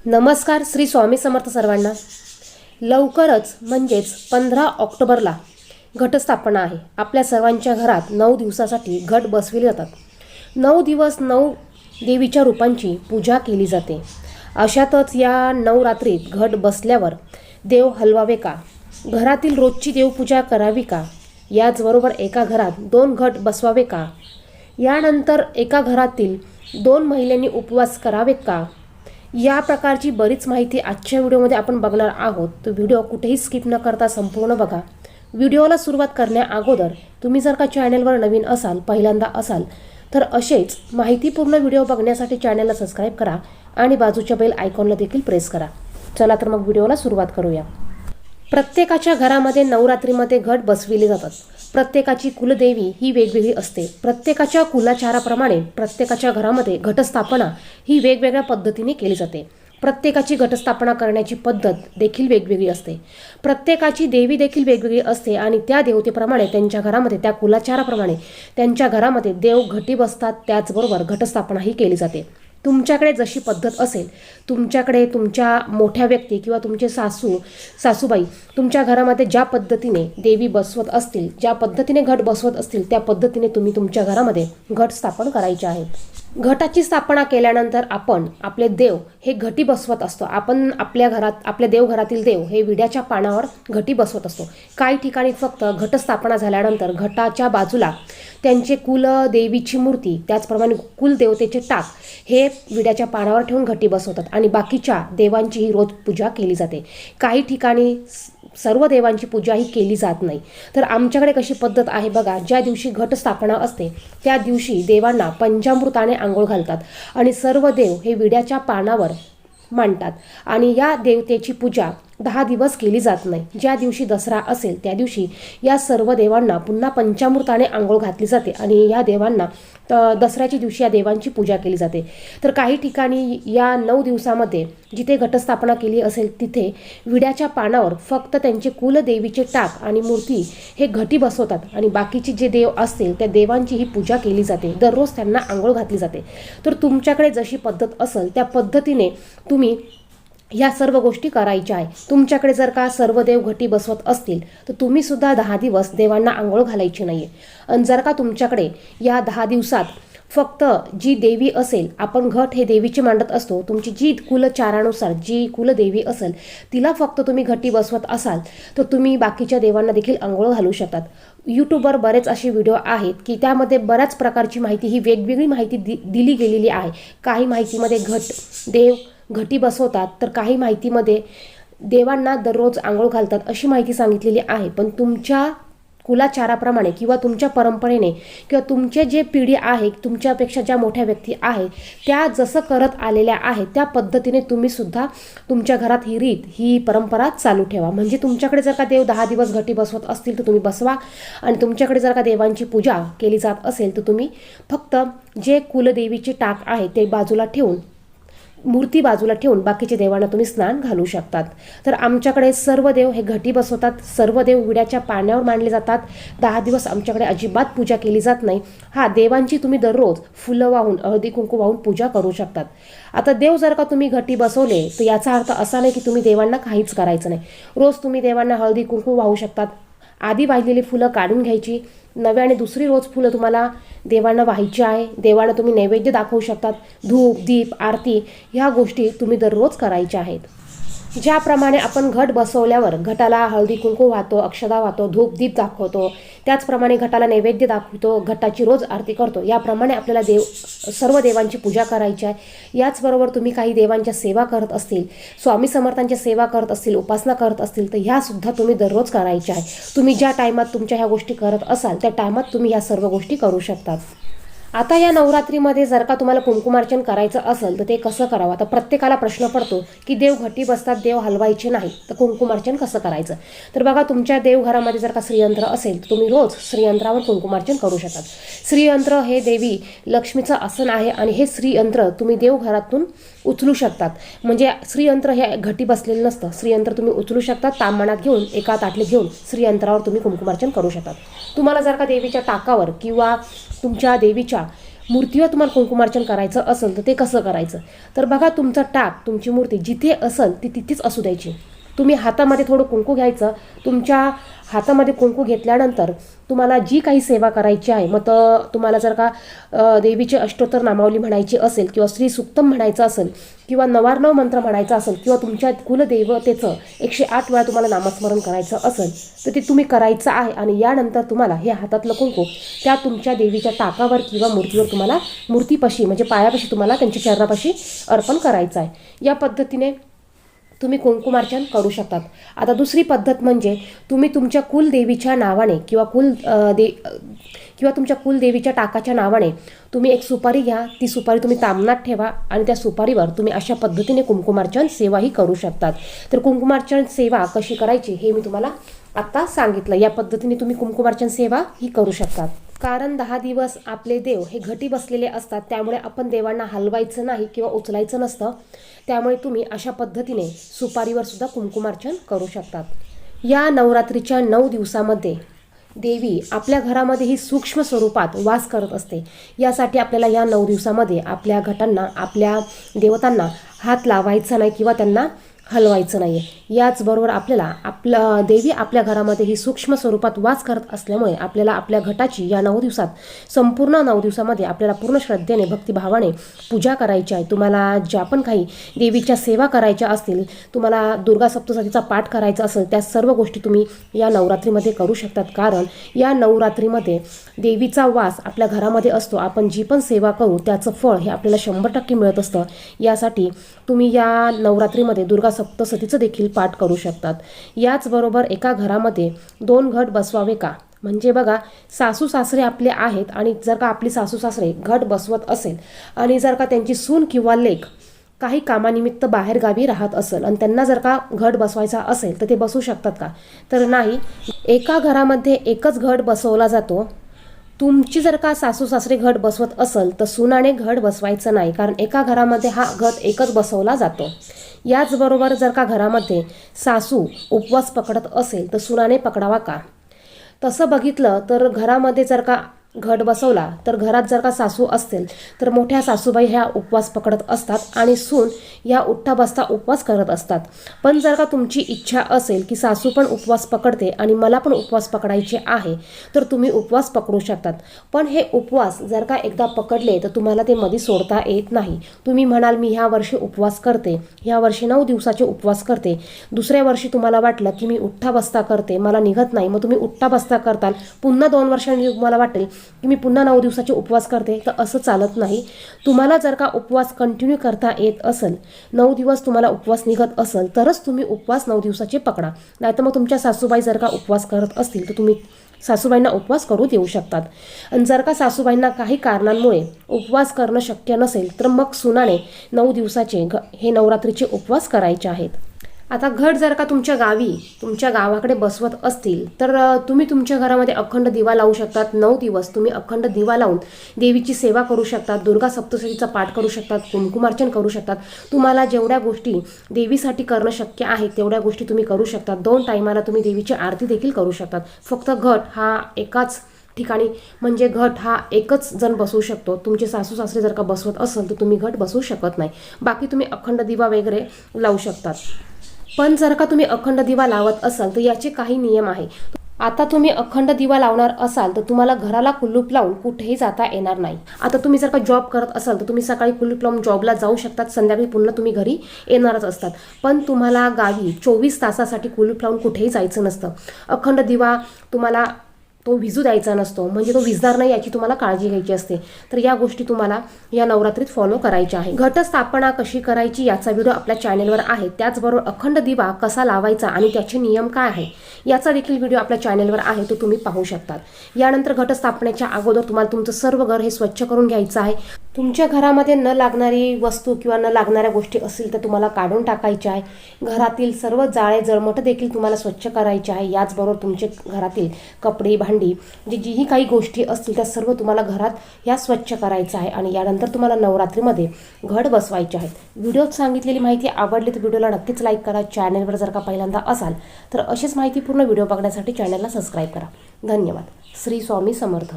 नमस्कार. श्री स्वामी समर्थ सर्वांना. लवकरच म्हणजेच 15 ऑक्टोबरला घटस्थापना आहे. आपल्या सर्वांच्या घरात 9 दिवसासाठी घट बसविले जातात. 9 दिवस 9 देवीच्या रूपांची पूजा केली जाते. अशातच या नवरात्रीत घट बसल्यावर देव हलवावे का, घरातील रोजची देवपूजा करावी का, याचबरोबर एका घरात 2 घट बसवावे का, यानंतर एका घरातील 2 महिलांनी उपवास करावेत का, या प्रकारची बरीच माहिती आजच्या व्हिडिओमध्ये आपण बघणार आहोत. तो व्हिडिओ कुठेही स्किप न करता संपूर्ण बघा. व्हिडिओला सुरुवात करण्या अगोदर तुम्ही जर का चॅनलवर नवीन असाल, पहिल्यांदा असाल, तर असेच माहितीपूर्ण व्हिडिओ बघण्यासाठी चॅनलला सबस्क्राईब करा आणि बाजूच्या बेल आयकॉनला देखील प्रेस करा. चला तर मग व्हिडिओला सुरुवात करूया. प्रत्येकाच्या घरामध्ये नवरात्रीमध्ये घट बसविले जातात. प्रत्येकाची कुलदेवी ही वेगवेगळी असते. प्रत्येकाच्या कुलाचाराप्रमाणे प्रत्येकाच्या घरामध्ये घटस्थापना ही वेगवेगळ्या पद्धतीने केली जाते. प्रत्येकाची घटस्थापना करण्याची पद्धत देखील वेगवेगळी असते. प्रत्येकाची देवी देखील वेगवेगळी असते आणि त्या देवतेप्रमाणे त्यांच्या घरामध्ये, त्या कुलाचाराप्रमाणे त्यांच्या घरामध्ये देव घटी बसतात. त्याचबरोबर घटस्थापना ही केली जाते. तुमच्याकडे जशी पद्धत असेल, तुमच्याकडे तुमच्या मोठ्या व्यक्ती किंवा तुमचे सासूबाई तुमच्या घरामध्ये ज्या पद्धतीने देवी बसवत असतील, ज्या पद्धतीने घट बसवत असतील, त्या पद्धतीने तुम्ही तुमच्या घरामध्ये घट स्थापन करायचे आहेत. घटाची स्थापना केल्यानंतर आपण आपले देव हे घटी बसवत असतो. आपण आपल्या घरात, आपल्या देवघरातील देव हे विड्याच्या पानावर घटी बसवत असतो. काही ठिकाणी फक्त घटस्थापना झाल्यानंतर घटाच्या बाजूला त्यांचे कुलदेवीची मूर्ती, त्याचप्रमाणे कुलदेवतेचे टाक हे विड्याच्या पानावर ठेवून घटी बसवतात आणि बाकीच्या देवांची ही रोज पूजा केली जाते. काही ठिकाणी सर्व देवांची पूजा ही केली जात नाही. तर आमच्याकडे कशी पद्धत आहे बघा. ज्या दिवशी घटस्थापना असते त्या दिवशी देवांना पंचामृताने आंघोळ घालतात आणि सर्व देव हे विड्याच्या पानावर मांडतात आणि या देवतेची पूजा 10 दिवस केली जात नाही. ज्या दिवशी दसरा असेल त्या दिवशी या सर्व देवांना पुन्हा पंचामृताने आंघोळ घातली जाते आणि या देवांना दसऱ्याच्या दिवशी या देवांची पूजा केली जाते. तर काही ठिकाणी या 9 दिवसामध्ये जिथे घटस्थापना केली असेल तिथे विड्याच्या पानावर फक्त त्यांचे कुलदेवीचे टाक आणि मूर्ती हे घटी बसवतात आणि बाकीचे जे देव असतील त्या देवांची ही पूजा केली जाते. दररोज त्यांना आंघोळ घातली जाते. तर तुमच्याकडे जशी पद्धत असेल त्या पद्धतीने तुम्ही ह्या सर्व गोष्टी करायच्या आहे. तुमच्याकडे जर का सर्व देव घटी बसवत असतील तर तुम्ही सुद्धा 10 दिवस देवांना आंघोळ घालायची नाही आहे. आणि जर का तुमच्याकडे या 10 दिवसात फक्त जी देवी असेल, आपण घट हे देवीचे मांडत असतो, तुमची जी कुलचारानुसार जी कुलदेवी असेल तिला फक्त तुम्ही घटी बसवत असाल तर तुम्ही बाकीच्या देवांना देखील आंघोळ घालू शकतात. यूट्यूबवर बरेच असे व्हिडिओ आहेत की त्यामध्ये बऱ्याच प्रकारची माहिती, ही वेगवेगळी माहिती दिली गेलेली आहे. काही माहितीमध्ये देव घटी बसवतात तर काही माहितीमध्ये देवांना दररोज आंघोळ घालतात अशी माहिती सांगितलेली आहे. पण तुमच्या कुलाचाराप्रमाणे किंवा तुमच्या परंपरेने किंवा तुमचे जे पिढी आहे, तुमच्यापेक्षा ज्या मोठ्या व्यक्ती आहेत त्या जसं करत आलेल्या आहेत त्या पद्धतीने तुम्ही सुद्धा तुमच्या घरात ही रीत, ही परंपरा चालू ठेवा. म्हणजे तुमच्याकडे जर का देव 10 दिवस घटी बसवत असतील तर तुम्ही बसवा आणि तुमच्याकडे जर का देवांची पूजा केली जात असेल तर तुम्ही फक्त जे कुलदेवीचे टाक आहे ते बाजूला ठेवून, मूर्ती बाजूला ठेवून बाकीचे देवांना तुम्ही स्नान घालू शकतात. तर आमच्याकडे सर्व देव हे घटी बसवतात. सर्व देव विड्याच्या पाण्यावर मांडले जातात. 10 दिवस आमच्याकडे अजिबात पूजा केली जात नाही. देवांची तुम्ही दररोज फुलं वाहून, हळदी कुंकू वाहून पूजा करू शकतात. आता देव जर का तुम्ही घटी बसवले तर याचा अर्थ असा नाही की तुम्ही देवांना काहीच करायचं नाही. रोज तुम्ही देवांना हळदी कुंकू वाहू शकतात. आधी वाहिलेली फुलं काढून घ्यायची, नव्याने दुसरी रोज फुलं तुम्हाला देवांना वाहायची आहे. देवांना तुम्ही नैवेद्य दाखवू शकतात. धूप, दीप, आरती ह्या गोष्टी तुम्ही दररोज करायच्या आहेत. ज्याप्रमाणे आपण घट बसवल्यावर घटाला हळदी कुंकू वाहतो, अक्षदा वाहतो, धूप दीप दाखवतो, त्याचप्रमाणे घटाला नैवेद्य दाखवतो, घटाची रोज आरती करतो, याप्रमाणे आपल्याला सर्व देवांची पूजा करायची आहे. याचबरोबर तुम्ही काही देवांच्या सेवा करत असतील, स्वामी समर्थांच्या सेवा करत असतील, उपासना करत असतील तर ह्यासुद्धा तुम्ही दररोज करायच्या आहे. तुम्ही ज्या टायमात तुमच्या ह्या गोष्टी करत असाल त्या टायमात तुम्ही ह्या सर्व गोष्टी करू शकतात. आता या नवरात्रीमध्ये जर का तुम्हाला कुंकुमार्चन करायचं असेल तर ते कसं करावं. आता प्रत्येकाला प्रश्न पडतो की देव घटी बसतात, देव हलवायचे नाही, तर कुंकुमार्चन कसं करायचं. तर बघा, तुमच्या देवघरामध्ये जर का श्रीयंत्र असेल तर तुम्ही रोज श्रीयंत्रावर कुंकुमार्चन करू शकतात. श्रीयंत्र हे देवी लक्ष्मीचं आसन आहे आणि हे श्रीयंत्र तुम्ही देवघरातून उचलू शकतात. म्हणजे श्रीयंत्र हे घटी बसलेलं नसतं. श्रीयंत्र तुम्ही उचलू शकतात, तांबणात घेऊन, एका ताटलीत घेऊन श्रीयंत्रावर तुम्ही कुंकुमार्चन करू शकतात. तुम्हाला जर का देवीच्या टाकावर किंवा तुमच्या देवीच्या मूर्तीवर तुम्हाला कुंकुमार्चन करायचं असेल तर ते कसं करायचं, तर बघा तुमचा टाक, तुमची मूर्ती जिथे असेल ती तिथेच असू द्यायची. तुम्ही हातामध्ये थोडं कुंकू घ्यायचं. तुमच्या हातामध्ये कुंकू घेतल्यानंतर तुम्हाला जी काही सेवा करायची आहे, मग तर तुम्हाला जर का देवीचे अष्टोत्तर नामावली म्हणायची असेल किंवा श्री सुक्तम म्हणायचं असेल किंवा नवार्णव मंत्र म्हणायचा असेल किंवा तुमच्या कुलदेवतेचं 108 वेळा तुम्हाला नामस्मरण करायचं असेल तर ते तुम्ही करायचं आहे. आणि यानंतर तुम्हाला हे हातातलं कुंकू त्या तुमच्या देवीच्या टाकावर किंवा मूर्तीवर तुम्हाला मूर्तीपाशी म्हणजे पायापाशी तुम्हाला त्यांच्या चरणापाशी अर्पण करायचं आहे. या पद्धतीने तुम्ही कुंकुमार्चन करू शकतात. आता दुसरी पद्धत म्हणजे तुम्ही तुमच्या कुलदेवीच्या नावाने किंवा तुमच्या कुलदेवीच्या टाकाच्या नावाने तुम्ही एक सुपारी घ्या. ती सुपारी तुम्ही तामनात ठेवा आणि त्या सुपारीवर तुम्ही अशा पद्धतीने कुंकुमार्चन सेवाही करू शकतात. तर कुंकुमार्चन सेवा कशी करायची हे मी तुम्हाला आत्ता सांगितलं. या पद्धतीने तुम्ही कुंकुमार्चन सेवा ही करू शकतात. कारण 10 दिवस आपले देव हे घटी बसलेले असतात, त्यामुळे आपण देवांना हलवायचं नाही किंवा उचलायचं नसतं. त्यामुळे तुम्ही अशा पद्धतीने सुपारीवर सुद्धा कुंकुमार्चन करू शकतात. या नवरात्रीच्या 9 दिवसामध्ये देवी आपल्या घरामध्ये ही सूक्ष्म स्वरूपात वास करत असते. यासाठी आपल्याला या 9 दिवसामध्ये आपल्या घटांना, आपल्या देवतांना हात लावायचा नाही किंवा त्यांना हलवायचं नाही. याचबरोबर आपल्याला देवी आपल्या घरामध्ये ही सूक्ष्म स्वरूपात वास करत असल्यामुळे आपल्याला आपल्या घटाची या 9 दिवसात संपूर्ण 9 दिवसामध्ये आपल्याला पूर्ण श्रद्धेने, भक्तिभावाने पूजा करायची आहे. तुम्हाला ज्या पण काही देवीच्या सेवा करायच्या असतील, तुम्हाला दुर्गा सप्तशतीचा पाठ करायचा असेल, त्या सर्व गोष्टी तुम्ही या नवरात्रीमध्ये करू शकतात. कारण या नवरात्रीमध्ये देवीचा वास आपल्या घरामध्ये असतो. आपण जी पण सेवा करू त्याचं फळ हे आपल्याला 100% मिळत असतं. यासाठी तुम्ही या नवरात्रीमध्ये दुर्गा सप्तशतीचं देखील पाठ करू शकतात. याचबरोबर एका घरामध्ये 2 घट बसवावे का, म्हणजे बघा सासू सासरे आपले आहेत आणि जर का आपली सासू सासरे घट बसवत असेल आणि जर का त्यांची सून किंवा लेक काही कामानिमित्त बाहेर गावी राहत असेल आणि त्यांना जर का घट बसवायचा असेल तर ते बसू शकतात का, तर नाही. एका घरामध्ये एकच घट बसवला जातो. तुमची जर का सासू सासरे घट बसवत असेल तर सुनाने घट बसवायचं नाही, कारण एका घरामध्ये हा घट एकच बसवला जातो. याचबरोबर जर का घरामध्ये सासू उपवास पकडत असेल तर सुनाने पकडावा का, तसं बघितलं तर घरामध्ये जर का घट बसवला तर घरात जर का सासू असतील तर मोठ्या सासूबाई ह्या उपवास पकडत असतात आणि सून या उठता बसता उपवास करत असतात. पण जर का तुमची इच्छा असेल की सासू पण उपवास पकडते आणि मला पण उपवास पकडायचे आहे तर तुम्ही उपवास पकडू शकतात. पण हे उपवास जर का एकदा पकडले तर तुम्हाला ते मध्ये सोडता येत नाही. तुम्ही म्हणाल मी ह्या वर्षी उपवास करते, ह्या वर्षी 9 दिवसाचे उपवास करते, दुसऱ्या वर्षी तुम्हाला वाटलं की मी उठता बसता करते, मला निघत नाही, मग तुम्ही उठता बसता करताल. पुन्हा 2 वर्षांनी तुम्हाला वाटेल की मी पुन्हा 9 दिवसाचे उपवास करते, तर असं चालत नाही. तुम्हाला जर का उपवास कंटिन्यू करता येत असेल, 9 दिवस तुम्हाला उपवास निघत असेल तरच तुम्ही उपवास 9 दिवसाचे पकडा. नाहीतर मग तुमच्या सासूबाई जर का उपवास करत असतील तर तुम्ही सासूबाईंना उपवास करू देऊ शकतात. आणि जर का सासूबाईंना काही कारणांमुळे उपवास करणं शक्य नसेल तर मग सुनाने 9 दिवसाचे हे नवरात्रीचे उपवास करायचे आहेत. आता घट जर का तुमच्या गावाकडे बसवत असतील तर तुम्ही तुमच्या घरामध्ये अखंड दिवा लावू शकतात. 9 दिवस तुम्ही अखंड दिवा लावून देवीची सेवा करू शकतात, दुर्गा सप्तशतीचा पाठ करू शकतात, कुंकुमार्चन करू शकतात. तुम्हाला जेवढ्या गोष्टी देवीसाठी करणं शक्य आहे तेवढ्या गोष्टी तुम्ही करू शकतात. 2 टायमाला तुम्ही देवीची आरती देखील करू शकतात. फक्त घट हा एकाच ठिकाणी म्हणजे घट हा एकच जण बसवू शकतो. तुमचे सासू सासरे जर का बसवत असेल तर तुम्ही घट बसवू शकत नाही. बाकी तुम्ही अखंड दिवा वगैरे लावू शकतात. पण जर का तुम्ही अखंड दिवा लावत असाल तर याचे काही नियम आहे. आता तुम्ही अखंड दिवा लावणार असाल तर तुम्हाला घराला कुलूप लावून कुठेही जाता येणार नाही. आता तुम्ही जर का जॉब करत असाल तर तुम्ही सकाळी कुलूप लावून जॉबला जाऊ शकतात, संध्याकाळी पुन्हा तुम्ही घरी येणारच असतात. पण तुम्हाला गावी 24 तासासाठी कुलूप लावून कुठेही जायचं नसतं. अखंड दिवा तुम्हाला तो विझू द्यायचा नसतो, म्हणजे तो विझणार नाही याची तुम्हाला काळजी घ्यायची असते. तर या गोष्टी तुम्हाला या नवरात्रीत फॉलो करायच्या आहे. घटस्थापना कशी करायची याचा व्हिडिओ आपल्या चॅनेलवर आहे. त्याचबरोबर अखंड दिवा कसा लावायचा आणि त्याचे नियम काय आहे याचा देखील व्हिडिओ आपल्या चॅनेलवर आहे, तो तुम्ही पाहू शकतात. यानंतर घटस्थापनेच्या अगोदर तुम्हाला तुमचं सर्व घर हे स्वच्छ करून घ्यायचं आहे. तुमच्या घरामध्ये न लागणारी वस्तू किंवा न लागणाऱ्या गोष्टी असतील तर तुम्हाला काढून टाकायच्या आहे. घरातील सर्व जाळे जळमट देखील तुम्हाला स्वच्छ करायचे आहे. याचबरोबर तुमचे घरातील कपडे, भांडी, म्हणजे जीही काही गोष्टी असतील त्या सर्व तुम्हाला घरात ह्या स्वच्छ करायचं आहे. आणि यानंतर तुम्हाला नवरात्रीमध्ये घट बसवायचे आहेत. व्हिडिओत सांगितलेली माहिती आवडली तर व्हिडिओला नक्कीच लाईक करा. चॅनेलवर जर का पहिल्यांदा असाल तर अशीच माहितीपूर्ण व्हिडिओ बघण्यासाठी चॅनेलला सबस्क्राईब करा. धन्यवाद. श्री स्वामी समर्थ.